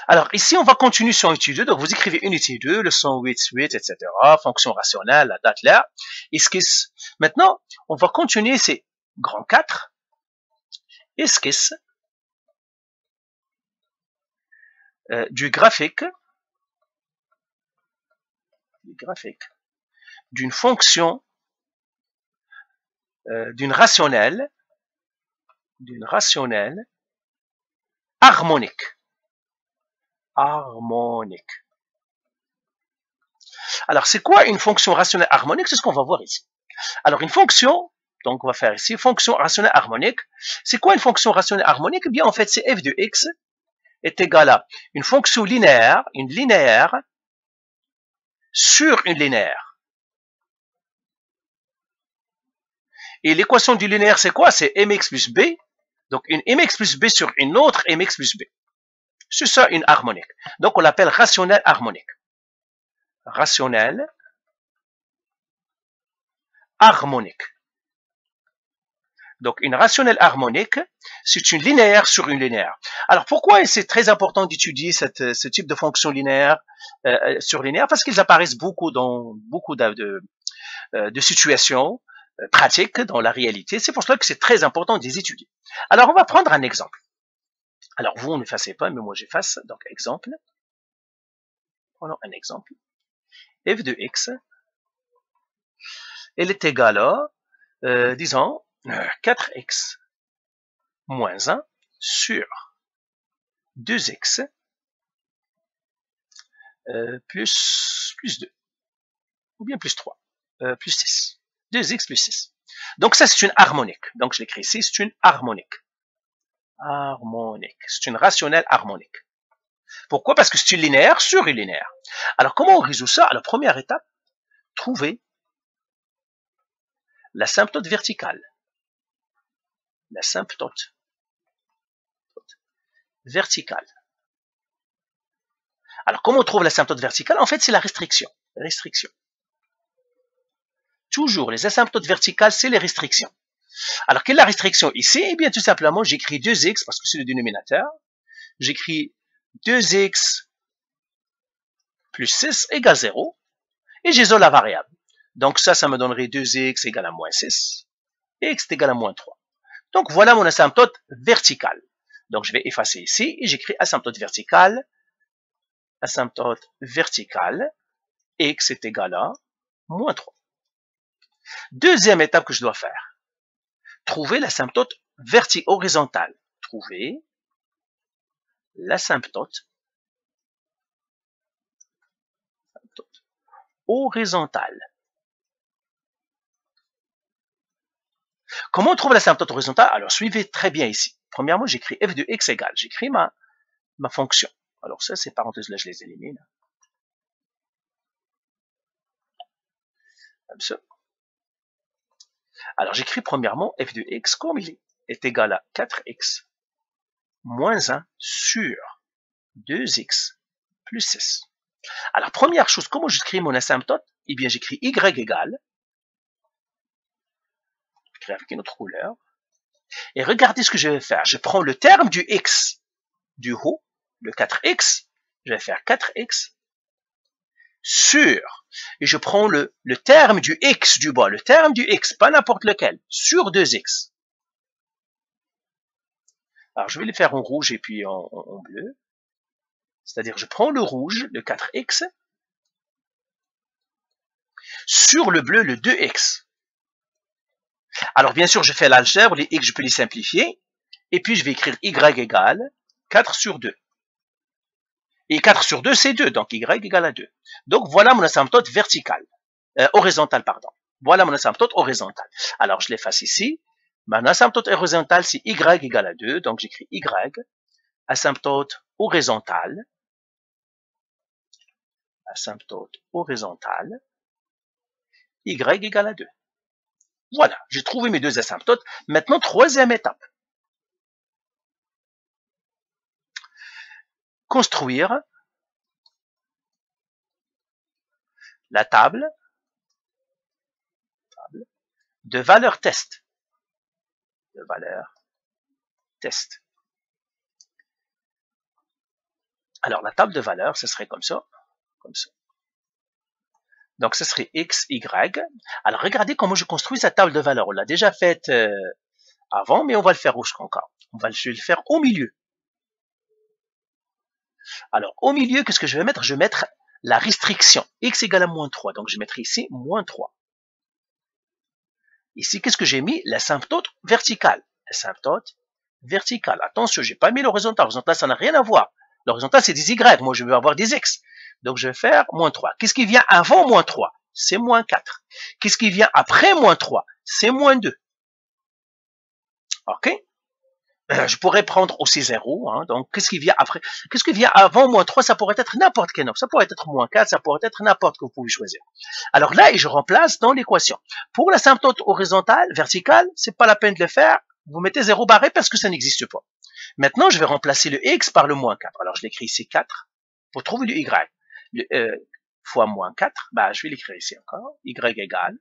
Alors, ici, on va continuer sur unité 2. Donc, vous écrivez unité 2, le 108, 8, etc. Fonction rationnelle, la date là. Esquisse. Maintenant, on va continuer, c'est grand 4. Esquisse du graphique d'une fonction, d'une rationnelle harmonique. Alors, c'est quoi une fonction rationnelle harmonique? C'est ce qu'on va voir ici. Alors, une fonction, donc on va faire ici, fonction rationnelle harmonique. C'est quoi une fonction rationnelle harmonique? Eh bien, en fait, c'est f de x est égal à une fonction linéaire, sur une linéaire. Et l'équation du linéaire, c'est quoi? C'est mx plus b. Donc, une mx plus b sur une autre mx plus b. C'est ça une harmonique. Donc, on l'appelle rationnelle harmonique. Rationnelle harmonique. Donc, une rationnelle harmonique, c'est une linéaire sur une linéaire. Alors, pourquoi c'est très important d'étudier ce type de fonction linéaire sur linéaire? Parce qu'ils apparaissent beaucoup dans beaucoup de situations pratiques dans la réalité. C'est pour cela que c'est très important de les étudier. Alors, on va prendre un exemple. Alors, vous n'effacez pas, mais moi j'efface. Donc, exemple. Prenons un exemple. f de x, elle est égale à, disons, 4x moins 1 sur 2x plus 2, ou bien plus 3, plus 6. 2x plus 6. Donc ça, c'est une harmonique. Donc je l'écris ici, c'est une harmonique. C'est une rationnelle harmonique. Pourquoi? Parce que c'est une linéaire sur une linéaire. Alors comment on résout ça? Alors première étape, trouver l'asymptote verticale. L'asymptote verticale. Alors comment on trouve l'asymptote verticale? En fait, c'est la restriction. Toujours, les asymptotes verticales, c'est les restrictions. Alors, quelle est la restriction ici? Eh bien, tout simplement, j'écris 2x, parce que c'est le dénominateur. J'écris 2x plus 6 égale 0. Et j'isole la variable. Donc, ça me donnerait 2x égale à moins 6. Et x est égal à moins 3. Donc, voilà mon asymptote verticale. Donc, je vais effacer ici et j'écris asymptote verticale. X est égal à moins 3. Deuxième étape que je dois faire. Trouver l'asymptote horizontale. Trouver l'asymptote horizontale. Comment on trouve l'asymptote horizontale? Alors, suivez très bien ici. Premièrement, j'écris f de x égale. J'écris ma fonction. Alors, ça, ces parenthèses-là, je les élimine. Comme ça. Alors, j'écris premièrement f de x comme il est égal à 4x moins 1 sur 2x plus 6. Alors, première chose, comment j'écris mon asymptote? Eh bien, j'écris y égale. J'écris avec une autre couleur. Et regardez ce que je vais faire. Je prends le terme du x du haut, le 4x. Je vais faire 4x sur, et je prends le terme du x du bas, le terme du x, pas n'importe lequel, sur 2x. Alors, je vais les faire en rouge et puis en bleu. C'est-à-dire, je prends le rouge, le 4x, sur le bleu, le 2x. Alors, bien sûr, je fais l'algèbre, les x, je peux les simplifier. Et puis, je vais écrire y égale 4 sur 2. Et 4 sur 2, c'est 2, donc y égale à 2. Donc, voilà mon asymptote vertical, horizontal, pardon. Voilà mon asymptote horizontal. Alors, je l'efface ici. Mon asymptote horizontal, c'est y égale à 2, donc j'écris y, asymptote horizontal, y égale à 2. Voilà, j'ai trouvé mes deux asymptotes. Maintenant, troisième étape. Construire la table de valeurs test. Alors, la table de valeurs, ce serait comme ça. Comme ça. Donc, ce serait x, y. Alors, regardez comment je construis cette table de valeurs. On l'a déjà faite avant, mais on va le faire encore. Je vais le faire au milieu. Alors, au milieu, qu'est-ce que je vais mettre? Je vais mettre la restriction. X égale à moins 3. Donc, je mettrai ici moins 3. Ici, qu'est-ce que j'ai mis? L'asymptote verticale. L'asymptote verticale. Attention, j'ai pas mis l'horizontale. L'horizontale, ça n'a rien à voir. L'horizontale, c'est des Y. Moi, je veux avoir des X. Donc, je vais faire moins 3. Qu'est-ce qui vient avant moins 3? C'est moins 4. Qu'est-ce qui vient après moins 3? C'est moins 2. OK? Je pourrais prendre aussi 0. Hein, donc, qu'est-ce qui vient après? Qu'est-ce qui vient avant moins 3? Ça pourrait être n'importe quel nombre. Ça pourrait être moins 4. Ça pourrait être n'importe que vous pouvez choisir. Alors là, je remplace dans l'équation. Pour l'asymptote horizontale, verticale, c'est pas la peine de le faire. Vous mettez 0 barré parce que ça n'existe pas. Maintenant, je vais remplacer le x par le moins 4. Alors, je l'écris ici 4. Pour trouver le y, fois moins 4, bah, je vais l'écrire ici encore. Y égale.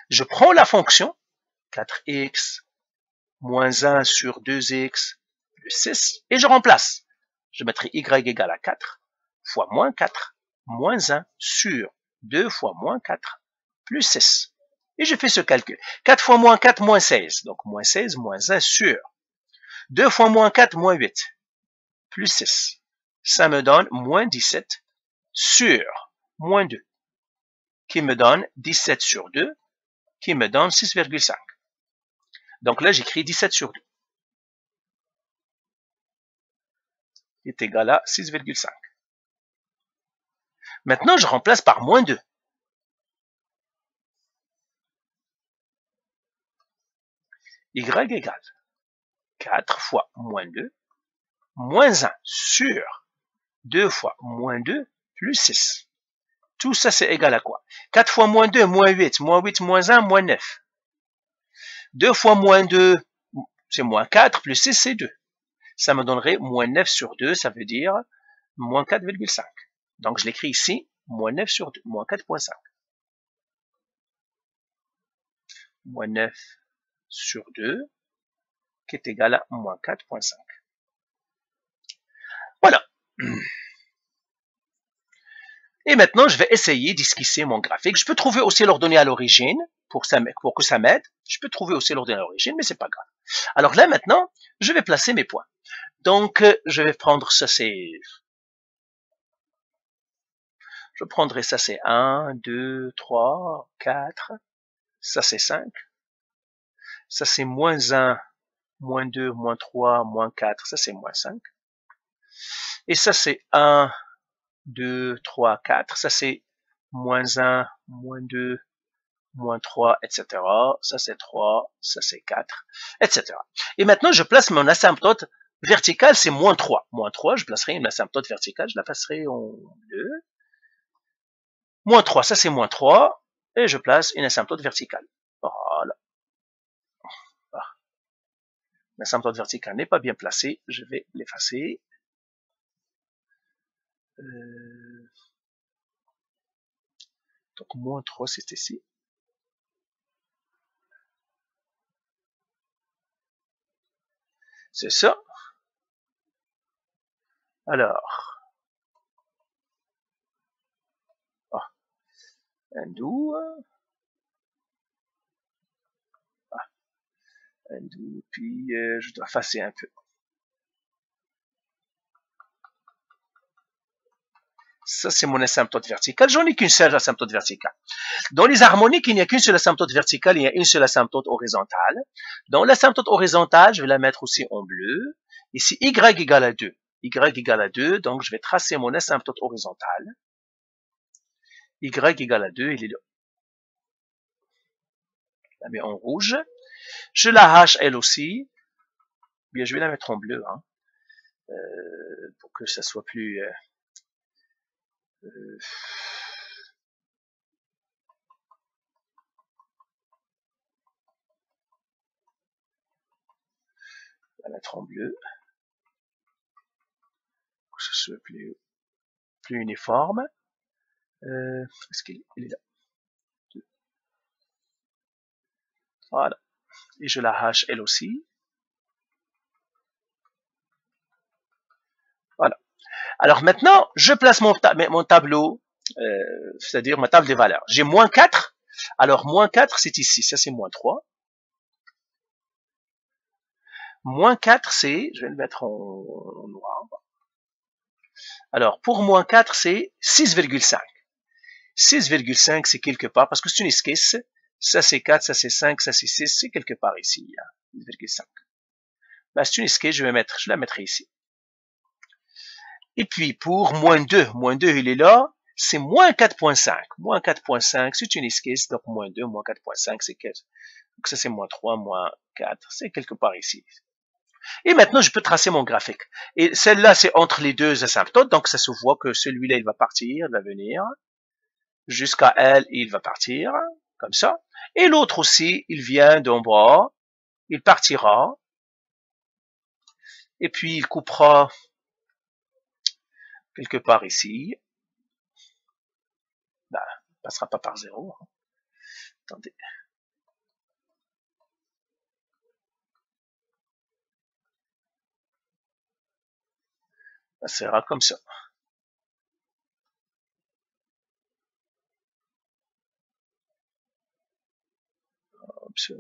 Je prends la fonction 4x moins 1 sur 2x plus 6 et je remplace. Je mettrai y égale à 4 fois moins 4 moins 1 sur 2 fois moins 4 plus 6. Et je fais ce calcul. 4 fois moins 4, moins 16. Donc, moins 16, moins 1 sur 2 fois moins 4, moins 8 plus 6. Ça me donne moins 17 sur moins 2, qui me donne 17 sur 2, qui me donne 6,5. Donc là, j'écris 17 sur 2, qui est égal à 6,5. Maintenant, je remplace par moins 2. Y égale 4 fois moins 2, moins 1 sur 2 fois moins 2 plus 6. Tout ça, c'est égal à quoi? 4 fois moins 2, moins 8, moins 8, moins 1, moins 9. 2 fois moins 2, c'est moins 4, plus 6, c'est 2. Ça me donnerait moins 9 sur 2, ça veut dire moins 4,5. Donc, je l'écris ici, moins 9 sur 2, moins 4,5. Moins 9 sur 2, qui est égal à moins 4,5. Voilà. Et maintenant, je vais essayer d'esquisser mon graphique. Je peux trouver aussi l'ordonnée à l'origine pour que ça m'aide. Je peux trouver aussi l'ordonnée à l'origine, mais c'est pas grave. Alors là, maintenant, je vais placer mes points. Donc, je vais prendre ça, je prendrai ça, c'est 1, 2, 3, 4. Ça, c'est 5. Ça, c'est moins 1, moins 2, moins 3, moins 4. Ça, c'est moins 5. Et ça, c'est 1, 2, 3, 4. Ça, c'est moins 1, moins 2, moins 3, etc. Ça, c'est 3. Ça, c'est 4, etc. Et maintenant, je place mon asymptote verticale, c'est moins 3. Moins 3, je placerai une asymptote verticale, je la placerai en bleu. Moins 3, ça, c'est moins 3. Et je place une asymptote verticale. Voilà. L'asymptote verticale n'est pas bien placée. Je vais l'effacer. Donc, moins 3, c'est ici. C'est ça. Alors, undo, undo, puis je dois effacer un peu. Ça, c'est mon asymptote verticale. J'en ai qu'une seule asymptote verticale. Dans les harmoniques, il n'y a qu'une seule asymptote verticale, il y a une seule asymptote horizontale. Dans l'asymptote horizontale, je vais la mettre aussi en bleu. Ici, y égale à 2. Y égale à 2, donc je vais tracer mon asymptote horizontale. Y égale à 2, il est là. Je la mets en rouge. Je la hache elle aussi. Bien, je vais la mettre en bleu, hein, pour que ça soit plus... la mettre en bleu, pour que ce soit plus uniforme. Est-ce qu'il est là? Voilà. Et je la hache elle aussi. Alors maintenant, je place mon tableau, c'est-à-dire ma table des valeurs. J'ai moins 4. Alors moins 4, c'est ici. Ça, c'est moins 3. Moins 4, c'est, je vais le mettre en noir. Alors, pour moins 4, c'est 6,5. 6,5, c'est quelque part, parce que c'est une esquisse. Ça, c'est 4, ça, c'est 5, ça, c'est 6. C'est quelque part ici. 6,5. Ben, c'est une esquisse, je la mettrai ici. Et puis, pour moins 2, il est là. C'est moins 4,5. Moins 4,5, c'est une esquisse. Donc, moins 2, moins 4,5, c'est 4. Donc, ça, c'est moins 3, moins 4. C'est quelque part ici. Et maintenant, je peux tracer mon graphique. Et celle-là, c'est entre les deux asymptotes. Donc, ça se voit que celui-là, il va partir, il va venir. Jusqu'à elle, il va partir. Comme ça. Et l'autre aussi, il vient d'en bas. Il partira. Et puis, il coupera quelque part ici. Ben, il passera pas par 0. Attendez. Ça sera comme ça. Comme ça,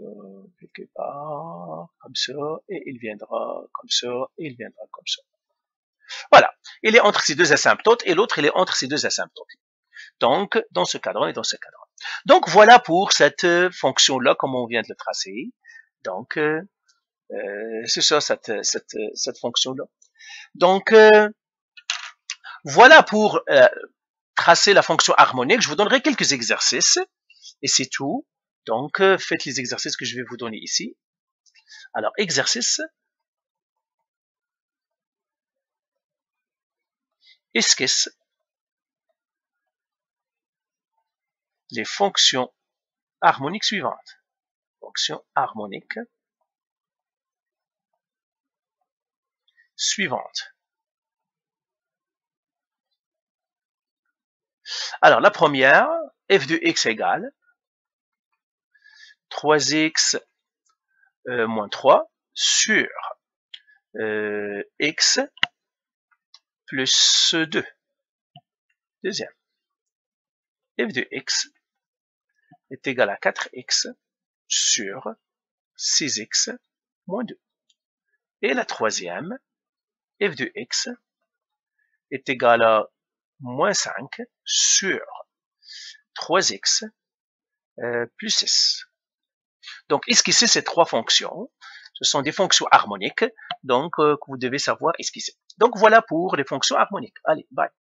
quelque part, comme ça, et il viendra comme ça, et il viendra comme ça. Voilà. Il est entre ces deux asymptotes, et l'autre, il est entre ces deux asymptotes. Donc, dans ce cadran et dans ce cadran. Donc, voilà pour cette fonction-là, comme on vient de le tracer. Donc, c'est ça, cette fonction-là. Donc, voilà pour tracer la fonction harmonique. Je vous donnerai quelques exercices, et c'est tout. Donc, faites les exercices que je vais vous donner ici. Alors, exercice. Esquisse. Les fonctions harmoniques suivantes. Fonction harmonique suivante. Alors, la première, f de x égale 3x moins 3 sur x plus 2. Deuxième, f de x est égal à 4x sur 6x moins 2. Et la troisième, f de x est égal à moins 5 sur 3x plus 6. Donc, esquisser ces trois fonctions. Ce sont des fonctions harmoniques, donc que vous devez savoir esquisser. Donc, voilà pour les fonctions harmoniques. Allez, bye.